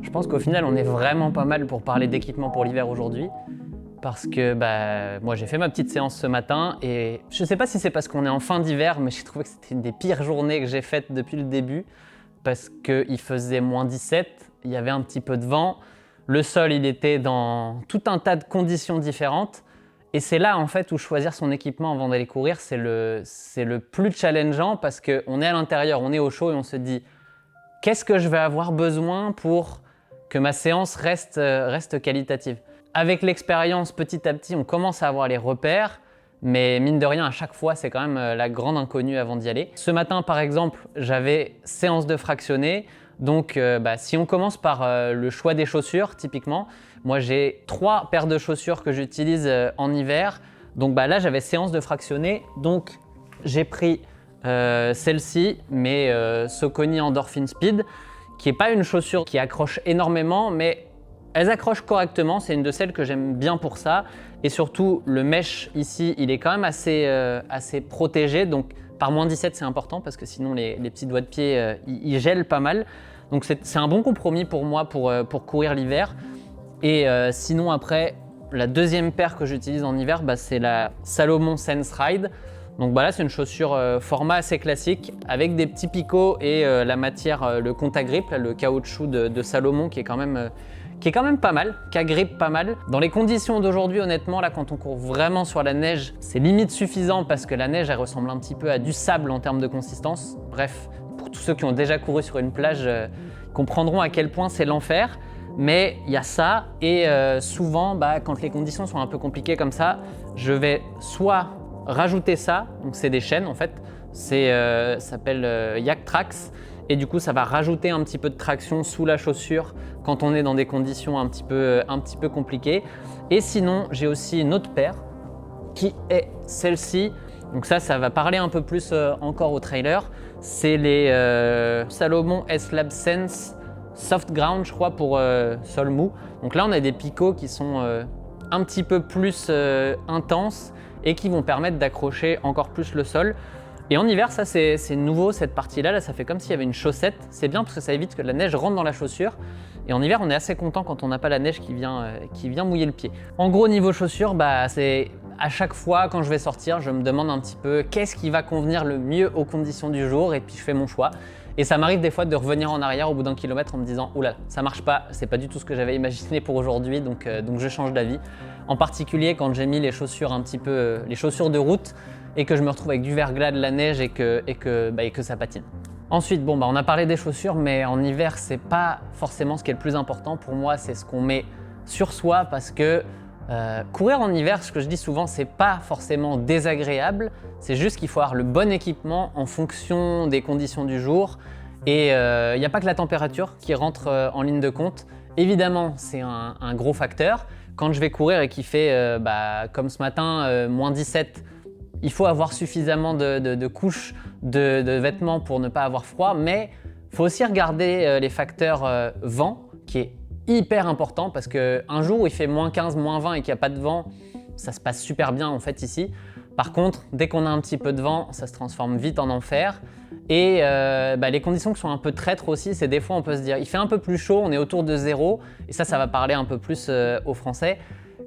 Je pense qu'au final, on est vraiment pas mal pour parler d'équipement pour l'hiver aujourd'hui. Parce que moi j'ai fait ma petite séance ce matin et je sais pas si c'est parce qu'on est en fin d'hiver, mais j'ai trouvé que c'était une des pires journées que j'ai faites depuis le début parce qu'il faisait -17, il y avait un petit peu de vent, le sol il était dans tout un tas de conditions différentes et c'est là en fait où choisir son équipement avant d'aller courir c'est le plus challengeant parce qu'on est à l'intérieur, on est au chaud et on se dit qu'est-ce que je vais avoir besoin pour que ma séance reste qualitative. Avec l'expérience, petit à petit, on commence à avoir les repères, mais mine de rien, à chaque fois, c'est quand même la grande inconnue avant d'y aller. Ce matin, par exemple, j'avais séance de fractionné. Donc, si on commence par le choix des chaussures, typiquement, moi j'ai 3 paires de chaussures que j'utilise en hiver. Donc là, j'avais séance de fractionné. Donc, j'ai pris celle-ci, mais Saucony Endorphin Speed, qui n'est pas une chaussure qui accroche énormément, mais elles accrochent correctement, c'est une de celles que j'aime bien pour ça. Et surtout, le mesh ici, il est quand même assez protégé. Donc par -17, c'est important parce que sinon les petits doigts de pied, ils gèlent pas mal. Donc c'est un bon compromis pour moi pour courir l'hiver. Et sinon après, la deuxième paire que j'utilise en hiver, c'est la Salomon Sense Ride. Donc là, c'est une chaussure format assez classique avec des petits picots et la matière, le Contagrip, le caoutchouc de Salomon qui est quand même pas mal, qui agrippe pas mal. Dans les conditions d'aujourd'hui, honnêtement, là, quand on court vraiment sur la neige, c'est limite suffisant parce que la neige, elle ressemble un petit peu à du sable en termes de consistance. Bref, pour tous ceux qui ont déjà couru sur une plage, comprendront à quel point c'est l'enfer. Mais il y a ça et souvent, quand les conditions sont un peu compliquées comme ça, je vais soit rajouter ça, donc c'est des chaînes en fait, ça s'appelle Yaktrax. Et du coup, ça va rajouter un petit peu de traction sous la chaussure quand on est dans des conditions un petit peu compliquées. Et sinon, j'ai aussi une autre paire qui est celle-ci. Donc ça va parler un peu plus encore au trailer. C'est les Salomon S-Lab Sense Soft Ground, je crois, pour sol mou. Donc là, on a des picots qui sont un petit peu plus intenses et qui vont permettre d'accrocher encore plus le sol. Et en hiver, ça c'est nouveau, cette partie-là, là, ça fait comme s'il y avait une chaussette. C'est bien parce que ça évite que la neige rentre dans la chaussure. Et en hiver, on est assez content quand on n'a pas la neige qui vient mouiller le pied. En gros, niveau chaussures, c'est à chaque fois quand je vais sortir, je me demande un petit peu qu'est-ce qui va convenir le mieux aux conditions du jour et puis je fais mon choix. Et ça m'arrive des fois de revenir en arrière au bout d'un kilomètre en me disant « Oula, ça marche pas, c'est pas du tout ce que j'avais imaginé pour aujourd'hui, donc je change d'avis. » En particulier quand j'ai mis les chaussures les chaussures de route et que je me retrouve avec du verglas, de la neige et que ça patine. Ensuite, on a parlé des chaussures, mais en hiver, c'est pas forcément ce qui est le plus important. Pour moi, c'est ce qu'on met sur soi parce que courir en hiver, ce que je dis souvent, c'est pas forcément désagréable. C'est juste qu'il faut avoir le bon équipement en fonction des conditions du jour. Et il n'y a pas que la température qui rentre en ligne de compte. Évidemment, c'est un gros facteur. Quand je vais courir et qu'il fait, comme ce matin, -17, il faut avoir suffisamment de couches de vêtements pour ne pas avoir froid, mais il faut aussi regarder les facteurs vent, qui est hyper important parce qu'un jour où il fait -15, -20 et qu'il n'y a pas de vent, ça se passe super bien en fait ici. Par contre, dès qu'on a un petit peu de vent, ça se transforme vite en enfer. Et les conditions qui sont un peu traîtres aussi, c'est des fois on peut se dire il fait un peu plus chaud, on est autour de 0, et ça va parler un peu plus aux Français.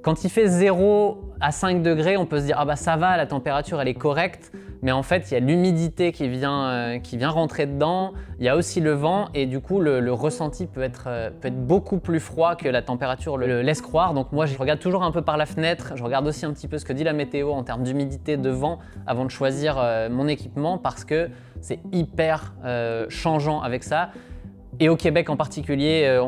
Quand il fait 0 à 5 degrés, on peut se dire ah ça va, la température elle est correcte, mais en fait il y a l'humidité qui vient rentrer dedans, il y a aussi le vent et du coup le ressenti peut être beaucoup plus froid que la température le laisse croire. Donc moi je regarde toujours un peu par la fenêtre, je regarde aussi un petit peu ce que dit la météo en termes d'humidité, de vent avant de choisir mon équipement parce que c'est hyper changeant avec ça. Et au Québec en particulier,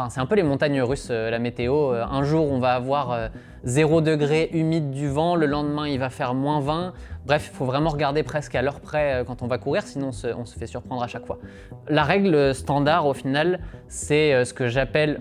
c'est un peu les montagnes russes, la météo. Un jour, on va avoir 0 degré, humide du vent. Le lendemain, il va faire -20. Bref, il faut vraiment regarder presque à l'heure près quand on va courir, sinon on se fait surprendre à chaque fois. La règle standard, au final, c'est ce que j'appelle,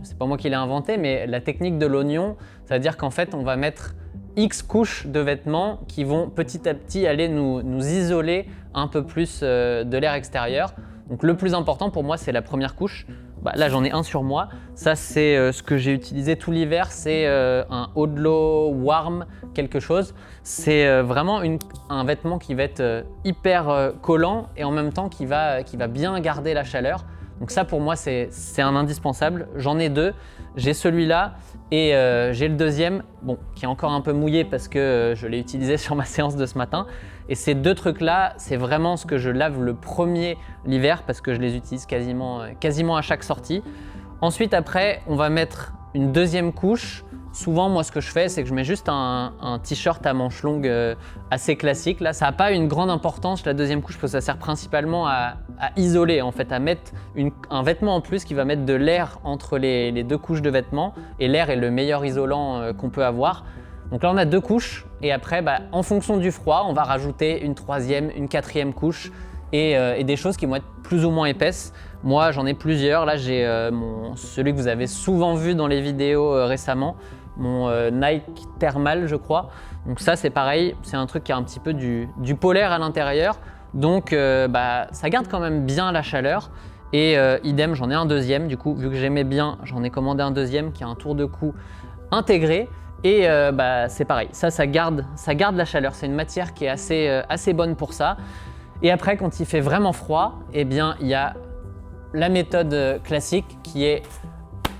c'est pas moi qui l'ai inventé, mais la technique de l'oignon. C'est-à-dire qu'en fait, on va mettre X couches de vêtements qui vont petit à petit aller nous isoler un peu plus de l'air extérieur. Donc le plus important pour moi, c'est la première couche. Bah, là, j'en ai un sur moi. Ça, c'est ce que j'ai utilisé tout l'hiver. C'est un Odlo Warm quelque chose. C'est vraiment un vêtement qui va être hyper collant et en même temps qui va bien garder la chaleur. Donc ça, pour moi, c'est un indispensable. J'en ai deux. J'ai celui-là et j'ai le deuxième, bon, qui est encore un peu mouillé parce que je l'ai utilisé sur ma séance de ce matin. Et ces deux trucs-là, c'est vraiment ce que je lave le premier l'hiver parce que je les utilise quasiment à chaque sortie. Ensuite, après, on va mettre une deuxième couche. Souvent, moi, ce que je fais, c'est que je mets juste un t-shirt à manches longues assez classique. Là, ça n'a pas une grande importance, la deuxième couche, parce que ça sert principalement à isoler, en fait, à mettre un vêtement en plus qui va mettre de l'air entre les deux couches de vêtements. Et l'air est le meilleur isolant qu'on peut avoir. Donc là, on a deux couches. Et après, en fonction du froid, on va rajouter une troisième, une quatrième couche et des choses qui vont être plus ou moins épaisses. Moi, j'en ai plusieurs. Là, j'ai celui que vous avez souvent vu dans les vidéos récemment, mon Nike Thermal, je crois. Donc ça, c'est pareil, c'est un truc qui a un petit peu du polaire à l'intérieur. Donc ça garde quand même bien la chaleur. Et idem, j'en ai un deuxième. Du coup, vu que j'aimais bien, j'en ai commandé un deuxième qui a un tour de cou intégré. Et c'est pareil, ça garde la chaleur. C'est une matière qui est assez bonne pour ça. Et après, quand il fait vraiment froid, eh bien, il y a la méthode classique qui est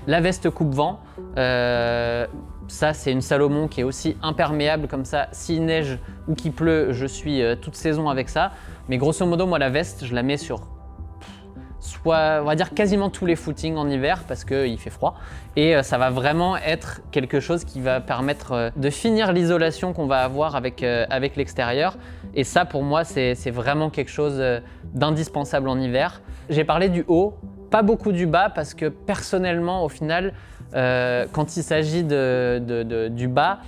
la veste coupe-vent. Ça, c'est une Salomon qui est aussi imperméable comme ça. S'il neige ou qu'il pleut, je suis toute saison avec ça. Mais grosso modo, moi, la veste, je la mets sur on va dire quasiment tous les footings en hiver parce qu'il fait froid. Et ça va vraiment être quelque chose qui va permettre de finir l'isolation qu'on va avoir avec l'extérieur. Et ça, pour moi, c'est vraiment quelque chose d'indispensable en hiver. J'ai parlé du haut, pas beaucoup du bas parce que personnellement, au final, quand il s'agit du bas,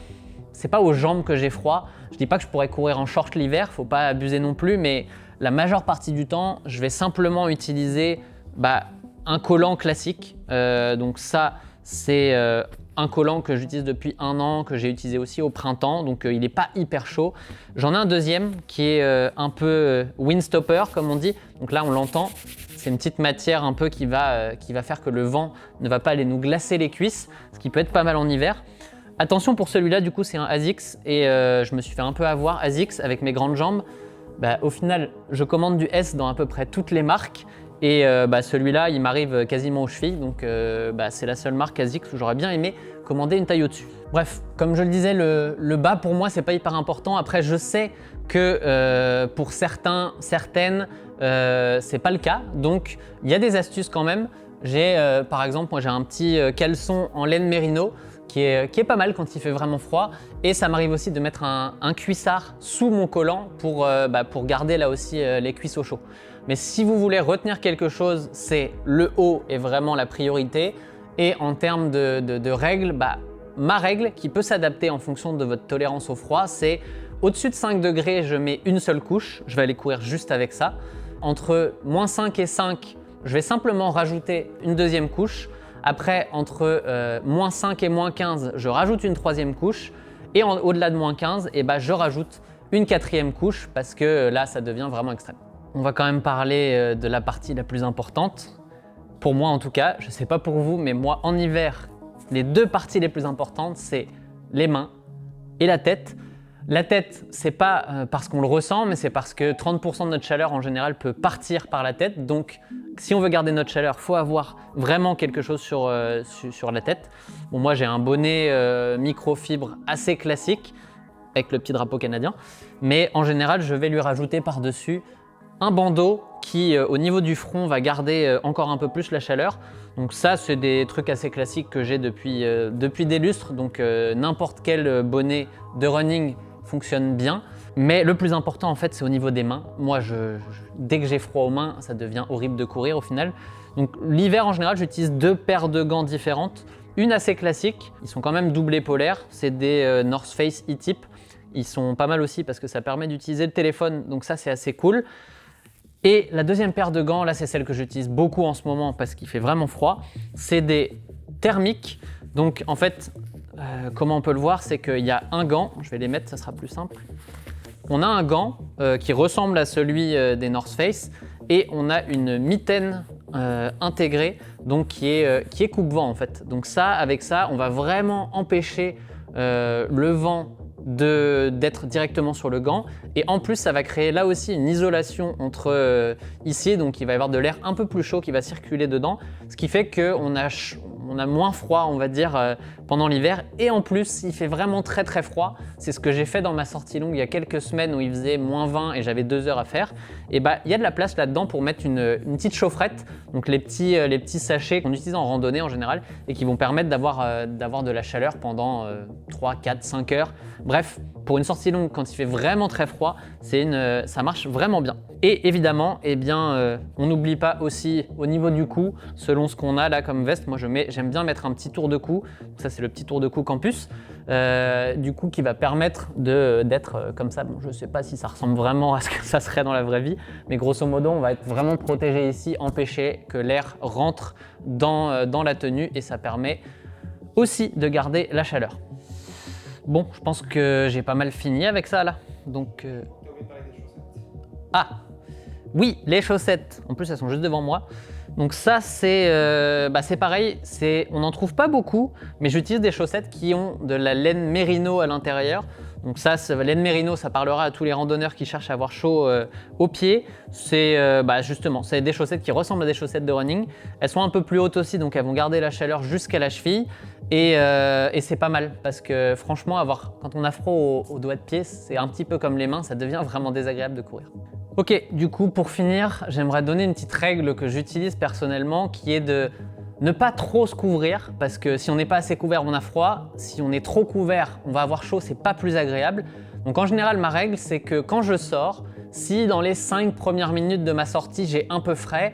c'est pas aux jambes que j'ai froid. Je dis pas que je pourrais courir en short l'hiver, faut pas abuser non plus, mais la majeure partie du temps, je vais simplement utiliser un collant classique. Donc ça, c'est un collant que j'utilise depuis 1 an, que j'ai utilisé aussi au printemps, donc il n'est pas hyper chaud. J'en ai un deuxième qui est un peu windstopper, comme on dit. Donc là, on l'entend. C'est une petite matière un peu qui va faire que le vent ne va pas aller nous glacer les cuisses, ce qui peut être pas mal en hiver. Attention pour celui-là, du coup, c'est un ASICS et je me suis fait un peu avoir ASICS avec mes grandes jambes. Au final, je commande du S dans à peu près toutes les marques et celui-là, il m'arrive quasiment aux chevilles. Donc, c'est la seule marque ASICS où j'aurais bien aimé commander une taille au-dessus. Bref, comme je le disais, le bas pour moi, c'est pas hyper important. Après, je sais que pour certaines, c'est pas le cas. Donc, il y a des astuces quand même. Par exemple, moi j'ai un petit caleçon en laine mérino qui est pas mal quand il fait vraiment froid. Et ça m'arrive aussi de mettre un cuissard sous mon collant pour garder là aussi les cuisses au chaud. Mais si vous voulez retenir quelque chose, c'est le haut est vraiment la priorité. Et en termes de règles, ma règle qui peut s'adapter en fonction de votre tolérance au froid, c'est au-dessus de 5 degrés, je mets une seule couche. Je vais aller courir juste avec ça. Entre -5 et 5, je vais simplement rajouter une deuxième couche. Après, entre -5 et -15, je rajoute une troisième couche. Et au-delà de -15, je rajoute une quatrième couche parce que là, ça devient vraiment extrême. On va quand même parler de la partie la plus importante. Pour moi en tout cas, je ne sais pas pour vous, mais moi en hiver, les deux parties les plus importantes, c'est les mains et la tête. La tête, c'est pas parce qu'on le ressent, mais c'est parce que 30% de notre chaleur en général peut partir par la tête. Donc, si on veut garder notre chaleur, il faut avoir vraiment quelque chose sur la tête. Bon, moi, j'ai un bonnet microfibre assez classique avec le petit drapeau canadien. Mais en général, je vais lui rajouter par-dessus un bandeau qui, au niveau du front, va garder encore un peu plus la chaleur. Donc ça, c'est des trucs assez classiques que j'ai depuis des lustres. Donc n'importe quel bonnet de running fonctionne bien. Mais le plus important, en fait, c'est au niveau des mains. Moi, dès que j'ai froid aux mains, ça devient horrible de courir au final. Donc l'hiver, en général, j'utilise 2 paires de gants différentes. Une assez classique, ils sont quand même doublés polaires. C'est des North Face E-Tip. Ils sont pas mal aussi parce que ça permet d'utiliser le téléphone. Donc ça, c'est assez cool. Et la deuxième paire de gants, là c'est celle que j'utilise beaucoup en ce moment parce qu'il fait vraiment froid, c'est des thermiques. Donc en fait, comment on peut le voir, c'est qu'il y a un gant, je vais les mettre, ça sera plus simple. On a un gant qui ressemble à celui des North Face et on a une mitaine intégré, donc qui est coupe-vent en fait. Donc ça, avec ça, on va vraiment empêcher le vent d'être directement sur le gant, et en plus ça va créer là aussi une isolation entre ici, donc il va y avoir de l'air un peu plus chaud qui va circuler dedans, ce qui fait qu'on a moins froid, on va dire, pendant l'hiver, et en plus il fait vraiment très très froid. C'est ce que j'ai fait dans ma sortie longue il y a quelques semaines où il faisait -20 et j'avais 2 heures à faire, et bah il y a de la place là-dedans pour mettre une petite chaufferette, donc les petits sachets qu'on utilise en randonnée en général et qui vont permettre d'avoir de la chaleur pendant 3, 4, 5 heures. Bref, pour une sortie longue, quand il fait vraiment très froid, ça marche vraiment bien. Et évidemment, on n'oublie pas aussi au niveau du cou, selon ce qu'on a là comme veste, moi j'aime bien mettre un petit tour de cou. Donc ça c'est le petit tour de cou Campus, du coup qui va permettre d'être comme ça. Bon, je ne sais pas si ça ressemble vraiment à ce que ça serait dans la vraie vie, mais grosso modo on va être vraiment protégé ici, empêcher que l'air rentre dans la tenue, et ça permet aussi de garder la chaleur. Bon, je pense que j'ai pas mal fini avec ça là. Donc, ah, oui, les chaussettes. En plus, elles sont juste devant moi. Donc ça, c'est pareil. On n'en trouve pas beaucoup, mais j'utilise des chaussettes qui ont de la laine mérino à l'intérieur. Donc ça, laine mérino, ça parlera à tous les randonneurs qui cherchent à avoir chaud aux pieds. Justement, c'est des chaussettes qui ressemblent à des chaussettes de running. Elles sont un peu plus hautes aussi, donc elles vont garder la chaleur jusqu'à la cheville. Et c'est pas mal, parce que franchement, quand on a froid aux doigts de pied, c'est un petit peu comme les mains, ça devient vraiment désagréable de courir. Ok, du coup, pour finir, j'aimerais donner une petite règle que j'utilise personnellement, qui est de ne pas trop se couvrir, parce que si on n'est pas assez couvert, on a froid. Si on est trop couvert, on va avoir chaud, c'est pas plus agréable. Donc en général, ma règle, c'est que quand je sors, si dans les 5 premières minutes de ma sortie, j'ai un peu frais,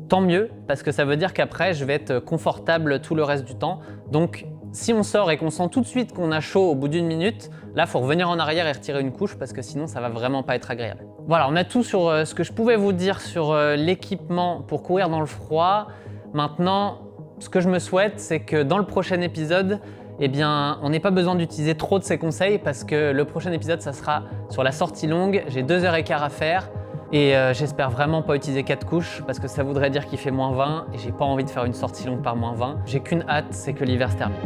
tant mieux, parce que ça veut dire qu'après, je vais être confortable tout le reste du temps. Donc si on sort et qu'on sent tout de suite qu'on a chaud au bout d'une minute, là, il faut revenir en arrière et retirer une couche, parce que sinon, ça va vraiment pas être agréable. Voilà, on a tout sur ce que je pouvais vous dire sur l'équipement pour courir dans le froid. Maintenant, ce que je me souhaite, c'est que dans le prochain épisode, on n'ait pas besoin d'utiliser trop de ces conseils, parce que le prochain épisode, ça sera sur la sortie longue. J'ai 2h15 à faire, et j'espère vraiment pas utiliser 4 couches, parce que ça voudrait dire qu'il fait -20 et j'ai pas envie de faire une sortie longue par -20. J'ai qu'une hâte, c'est que l'hiver se termine.